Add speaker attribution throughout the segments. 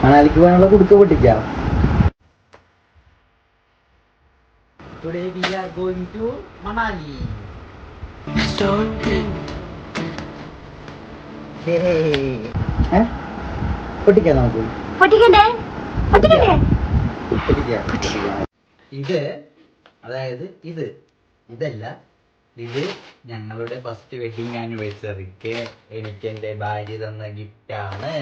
Speaker 1: മണാലിക്ക് പോകാനുള്ള കുടുക്ക പൊട്ടിക്കാം. Today we are going to Manali. പൊട്ടിക്കാം നമുക്ക്. ഇത് അതായത് ഇതല്ല, ഇത് ഞങ്ങളുടെ ഫസ്റ്റ് വെഡിങ് ആനിവേഴ്സറിക്ക് എനിക്ക് എൻ്റെ ഭാര്യ തന്ന ഗിഫ്റ്റാണ്.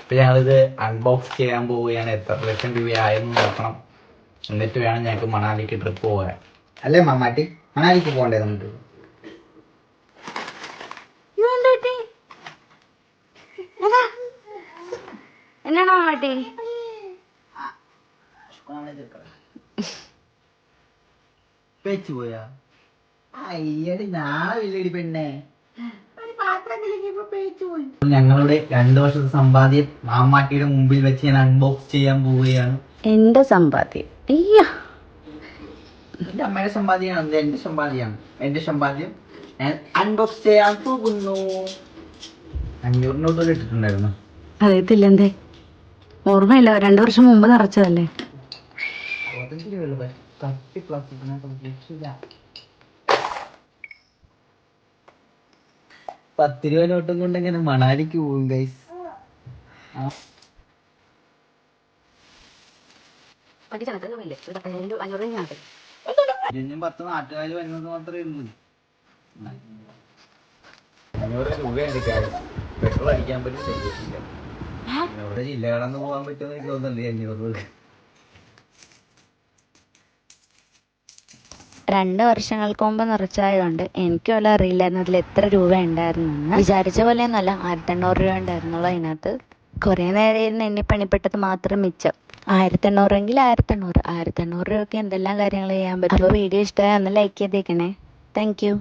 Speaker 1: ഇപ്പം ഞങ്ങളിത് അൺബോക്സ് ചെയ്യാൻ പോവുകയാണ്. എത്ര ലക്ഷം രൂപയായെന്ന് നോക്കണം, എന്നിട്ട് വേണം ഞങ്ങൾക്ക് മണാലിക്ക് ട്രിപ്പ് പോകാൻ. അല്ലേ മാമാട്ടി? മണാലിക്ക് പോകണ്ടേ നമുക്ക്?
Speaker 2: എന്നാണ് മാമാട്ടി?
Speaker 1: പേച്ചു പോയാ? അയ്യടി നാളെ ഇല്ലടി പെണ്ണെ. ഞങ്ങളുടെ 2 വർഷത്തെ സമ്പാദ്യം മാമാട്ടിയുടെ മുമ്പിൽ വെച്ച് ഞാൻ അൺബോക്സ് ചെയ്യാൻ പോവുകയാണ്.
Speaker 2: എന്റെ സമ്പാദ്യം? അയ്യോ,
Speaker 1: എന്റെ അമ്മയുടെ സമ്പാദ്യമാണ്, എന്റെ സമ്പാദ്യമാണ്. എന്റെ സമ്പാദ്യം ഞാൻ അൺബോക്സ് ചെയ്യാൻ പോകുന്നു. 500 നോട്ട് ഇട്ടിട്ടുണ്ടായിരുന്നു.
Speaker 2: അറിയത്തില്ല, എന്തേ ഓർമ്മയില്ല. 2 വർഷം മുമ്പ് നിറച്ചതല്ലേ.
Speaker 1: 10 രൂപ നോട്ടും കൊണ്ട് എങ്ങനെ മണാലിക്ക് പോകും ഗൈസ്? ഇനിയും 10 നാട്ടുകാർ വരുന്നത് മാത്രമേ ഉള്ളൂ. 500 രൂപയാണ് പെട്രോൾ അടിക്കാൻ പറ്റും. ജില്ല കടന്ന് പോകാൻ പറ്റുമെന്ന് എനിക്ക് തോന്നുന്നുണ്ട്. 500 രൂപ
Speaker 2: 2 വർഷങ്ങൾക്ക് മുമ്പ് നിറച്ചായതുകൊണ്ട് എനിക്ക് വല്ല അറിയില്ലായിരുന്നു അതിൽ എത്ര രൂപ ഉണ്ടായിരുന്നു. വിചാരിച്ച പോലെയൊന്നുമല്ല, 1800 രൂപ ഉണ്ടായിരുന്നുള്ളൂ അതിനകത്ത്. കുറേ നേരം ഇരുന്ന് എണ്ണി പണിപ്പെട്ടത് മാത്രം മിച്ചം. 1800 എങ്കിൽ 1800 രൂപയ്ക്ക് എന്തെല്ലാം കാര്യങ്ങൾ ചെയ്യാൻ പറ്റും. അപ്പോൾ വീഡിയോ ഇഷ്ടമായി ഒന്ന് ലൈക്ക് ചെയ്തേക്കണേ. Thank you.